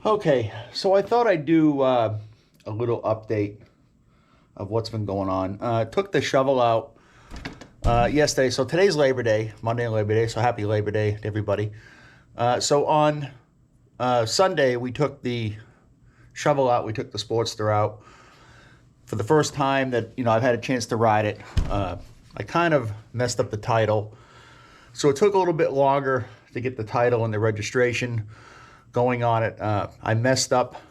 Okay, so I thought I'd do a little update of what's been going on. Took the shovel out yesterday. So today's Labor Day, Monday Labor Day. So happy Labor Day to everybody. So on Sunday, we took the shovel out. We took the Sportster out for the first time that I've had a chance to ride it. I kind of messed up the title, so it took a little bit longer to get the title and the registration going on it. I messed up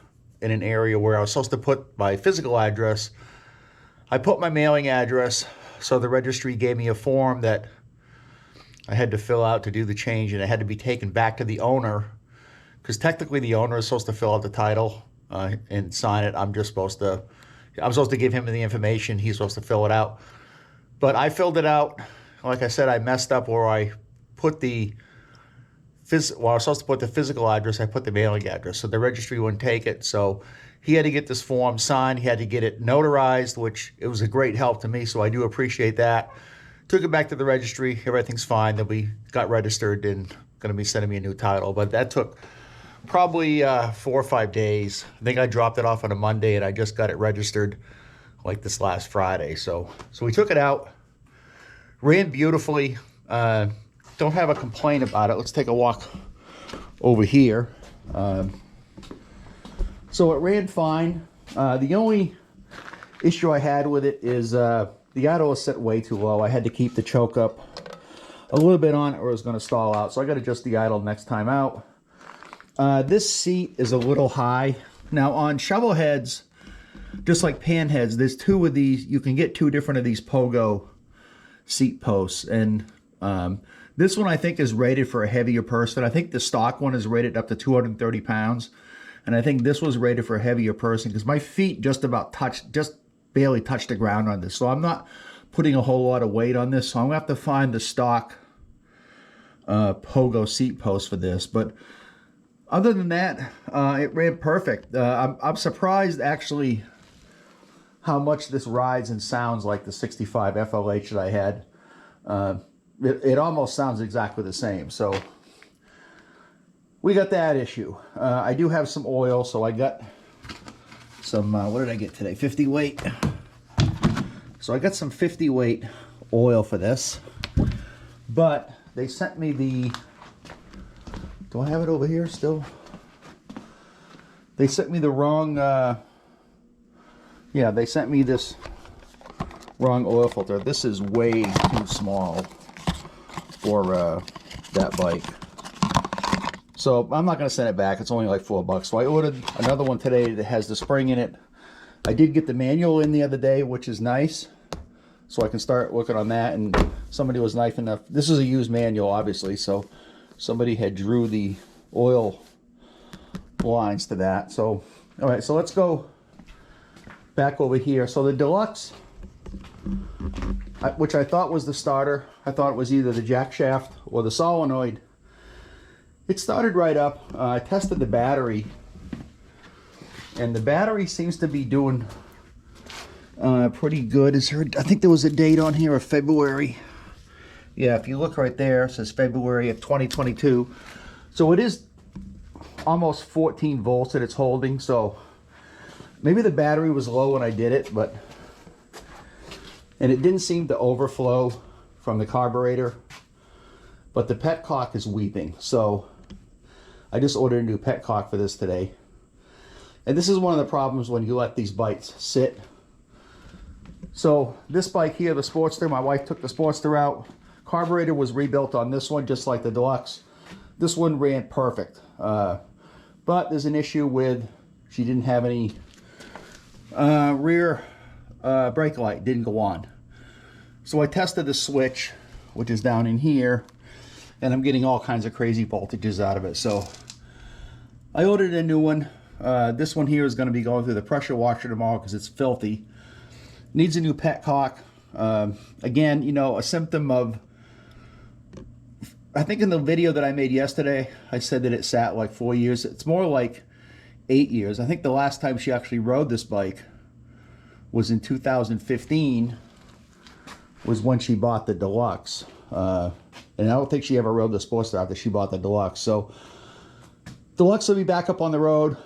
in an area where I was supposed to put my physical address. I put my mailing address, so the registry gave me a form that I had to fill out to do the change, and it had to be taken back to the owner, because technically the owner is supposed to fill out the title and sign it. I'm supposed to give him the information. He's supposed to fill it out. But I filled it out. Like I said, I messed up where I put I was supposed to put the physical address. I put the mailing address, so the registry wouldn't take it. So he had to get this form signed. He had to get it notarized, which it was a great help to me, so I do appreciate that. Took it back to the registry. Everything's fine. Then we got registered and going to be sending me a new title. But that took probably 4 or 5 days. I think I dropped it off on a Monday, and I just got it registered like this last Friday. So we took it out. Ran beautifully. Don't have a complaint about it. Let's take a walk over here. So it ran fine. The only issue I had with it is the idle is set way too low. I had to keep the choke up a little bit on it or it was going to stall out. So I got to adjust the idle next time out. This seat is a little high. Now on shovel heads, just like pan heads, there's two of these. You can get two different of these pogo seat posts. And this one I think is rated for a heavier person. I think the stock one is rated up to 230 pounds. And I think this was rated for a heavier person because my feet just barely touched the ground on this. So I'm not putting a whole lot of weight on this. So I'm going to have to find the stock pogo seat post for this. But other than that, it ran perfect. I'm surprised actually how much this rides and sounds like the 65 FLH that I had. It almost sounds exactly the same. So we got that issue. I do have some oil, so I got some, what did I get today? 50 weight. So I got some 50 weight oil for this. But they sent me the, do I have it over here still? They sent me the wrong, yeah, they sent me this wrong oil filter. This is way too small for that bike. So I'm not going to send it back. It's only like $4. So I ordered another one today that has the spring in it. I did get the manual in the other day, which is nice. So I can start working on that. And somebody was nice enough. This is a used manual, obviously. So somebody had drew the oil lines to that. So, all right, so let's go back over here. So the deluxe, which I thought was the starter. I thought it was either the jack shaft or the solenoid. It started right up. I tested the battery, and the battery seems to be doing pretty good. I think there was a date on here of February. Yeah, if you look right there, it says February of 2022. So it is almost 14 volts that it's holding. So maybe the battery was low when I did it, and it didn't seem to overflow from the carburetor. But the petcock is weeping, so I just ordered a new petcock for this today. And this is one of the problems when you let these bikes sit. So this bike here, the Sportster, my wife took the Sportster out. Carburetor was rebuilt on this one, just like the Deluxe. This one ran perfect. But there's an issue with, she didn't have any rear brake light, didn't go on. So I tested the switch, which is down in here, and I'm getting all kinds of crazy voltages out of it. So I ordered a new one. This one here is going to be going through the pressure washer tomorrow because it's filthy. Needs a new petcock. Again, a symptom of, I think in the video that I made yesterday, I said that it sat like 4 years. It's more like 8 years. I think the last time she actually rode this bike was in 2015, was when she bought the Deluxe. And I don't think she ever rode the Sportster after she bought the Deluxe. So Deluxe will be back up on the road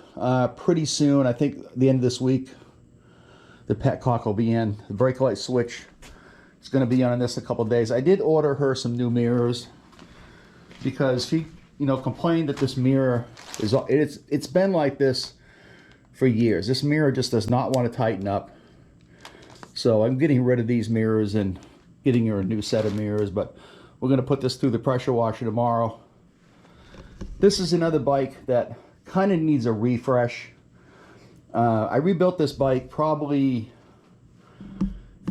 pretty soon. I think the end of this week, the petcock will be in. The brake light switch is going to be on this a couple days. I did order her some new mirrors because she, complained that this mirror is, it's been like this for years. This mirror just does not want to tighten up. So I'm getting rid of these mirrors and getting her a new set of mirrors, but we're going to put this through the pressure washer tomorrow. This is another bike that kind of needs a refresh. I rebuilt this bike probably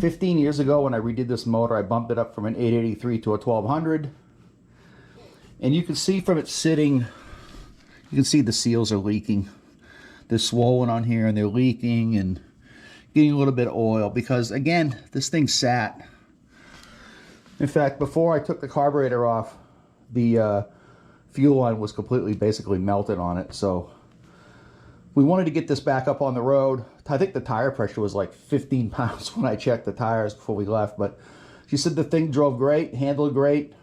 15 years ago when I redid this motor. I bumped it up from an 883 to a 1200. And you can see from it sitting, you can see the seals are leaking. They're swollen on here and they're leaking and getting a little bit of oil because, again, this thing sat. In fact, before I took the carburetor off, the fuel line was completely basically melted on it. So we wanted to get this back up on the road. I think the tire pressure was like 15 pounds when I checked the tires before we left, but she said the thing drove great, handled great.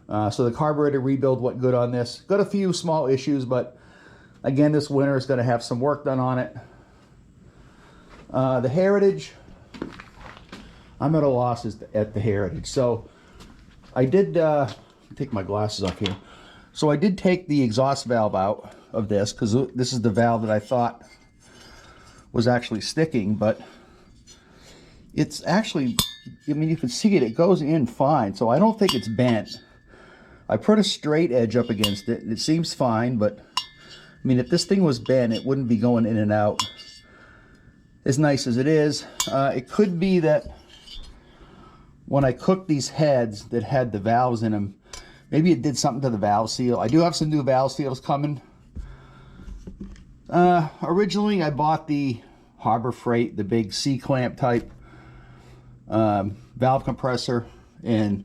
So the carburetor rebuild went good on this. Got a few small issues, but again, this winter is going to have some work done on it. The Heritage, I'm at a loss at the Heritage. So I did take my glasses off here. So I did take the exhaust valve out of this because this is the valve that I thought was actually sticking, but it's actually, I mean, you can see it goes in fine. So I don't think it's bent. I put a straight edge up against it. It seems fine, but I mean, if this thing was bent, it wouldn't be going in and out as nice as it is. It could be that when I cooked these heads that had the valves in them, maybe it did something to the valve seal. I do have some new valve seals coming. Originally, I bought the Harbor Freight, the big C-clamp type valve compressor, and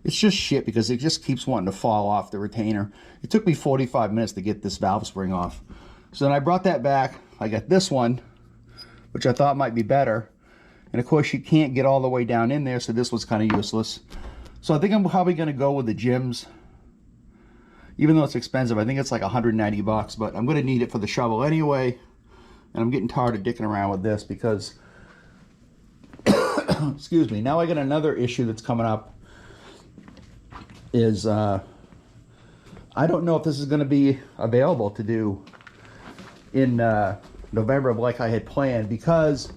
it's just shit because it just keeps wanting to fall off the retainer. It took me 45 minutes to get this valve spring off. So then I brought that back. I got this one, which I thought might be better. And of course you can't get all the way down in there, so this was kind of useless. So I think I'm probably going to go with the Jims. Even though it's expensive, I think it's like 190 bucks, but I'm going to need it for the shovel anyway. And I'm getting tired of dicking around with this because, excuse me, now I got another issue that's coming up. Is I don't know if this is going to be available to do in November like I had planned, because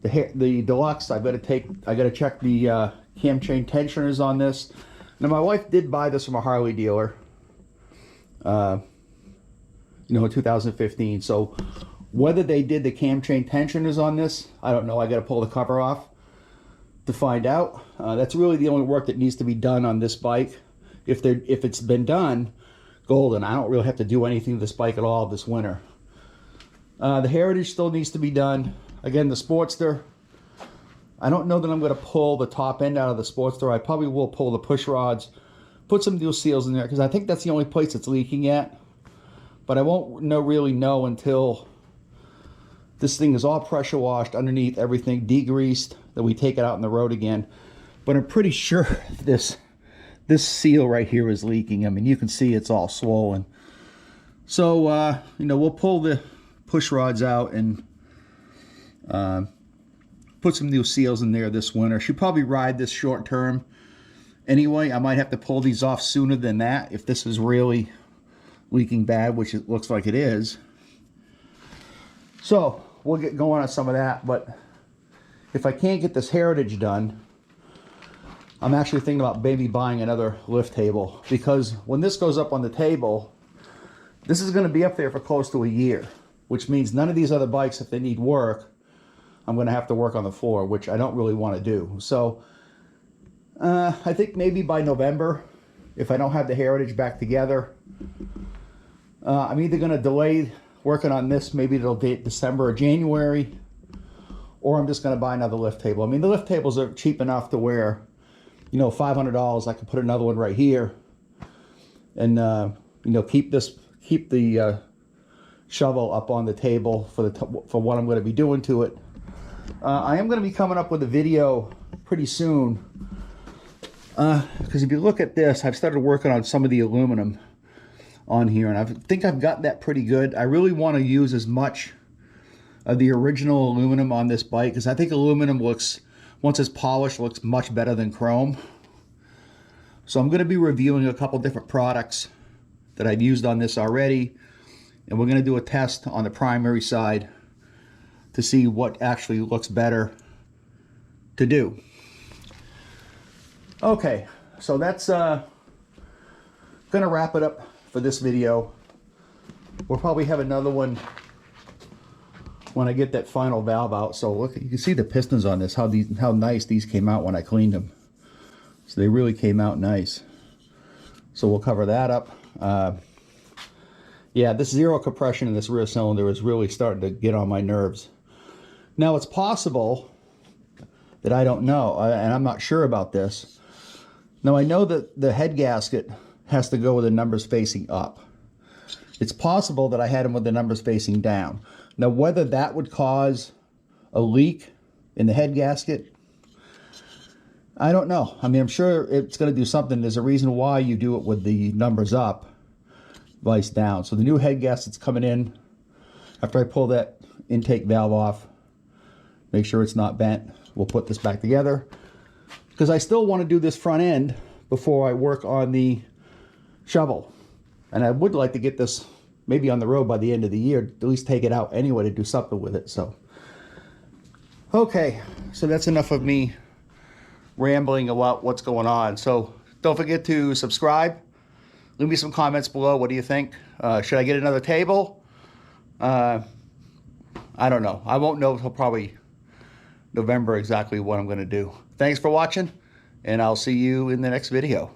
the Deluxe, I got to check the cam chain tensioners on this. Now my wife did buy this from a Harley dealer, in 2015. So whether they did the cam chain tensioners on this, I don't know. I got to pull the cover off to find out. That's really the only work that needs to be done on this bike. If it's been done, golden. I don't really have to do anything to this bike at all this winter. The Heritage still needs to be done. Again, the Sportster, I don't know that I'm going to pull the top end out of the Sportster. I probably will pull the push rods, put some new seals in there, because I think that's the only place it's leaking at. But I won't really know until this thing is all pressure washed underneath, everything degreased, that we take it out on the road again. But I'm pretty sure this seal right here is leaking. I mean, you can see it's all swollen. So, we'll pull the push rods out and put some new seals in there this winter. Should probably ride this short term anyway. I might have to pull these off sooner than that if this is really leaking bad, which it looks like it is. So we'll get going on some of that, but if I can't get this Heritage done, I'm actually thinking about maybe buying another lift table, because when this goes up on the table, this is going to be up there for close to a year, which means none of these other bikes, if they need work, I'm going to have to work on the floor, which I don't really want to do. So I think maybe by November, if I don't have the Heritage back together, I'm either going to delay working on this, maybe it'll date December or January, or I'm just going to buy another lift table. I mean, the lift tables are cheap enough to where, $500, I can put another one right here, and keep the shovel up on the table for what I'm going to be doing to it. I am going to be coming up with a video pretty soon, because if you look at this, I've started working on some of the aluminum on here, and I think I've got that pretty good. I really want to use as much of the original aluminum on this bike, because I think aluminum looks, once it's polished, looks much better than chrome. So I'm going to be reviewing a couple different products that I've used on this already, and we're going to do a test on the primary side to see what actually looks better to do. Okay, so that's going to wrap it up for this video. We'll probably have another one when I get that final valve out. So look, you can see the pistons on this, how nice these came out when I cleaned them. So they really came out nice. So we'll cover that up. Yeah, this zero compression in this rear cylinder is really starting to get on my nerves. Now it's possible that I don't know, and I'm not sure about this. Now I know that the head gasket has to go with the numbers facing up. It's possible that I had them with the numbers facing down. Now whether that would cause a leak in the head gasket, I don't know. I mean, I'm sure it's going to do something. There's a reason why you do it with the numbers up, vice down. So the new head gasket's coming in. After I pull that intake valve off, make sure it's not bent, we'll put this back together, because I still want to do this front end before I work on the shovel. And I would like to get this maybe on the road by the end of the year, at least take it out anyway to do something with it. So okay, so that's enough of me rambling about what's going on. So don't forget to subscribe. Leave me some comments below. What do you think? Should I get another table? I don't know. I won't know until probably November exactly what I'm going to do. Thanks for watching, and I'll see you in the next video.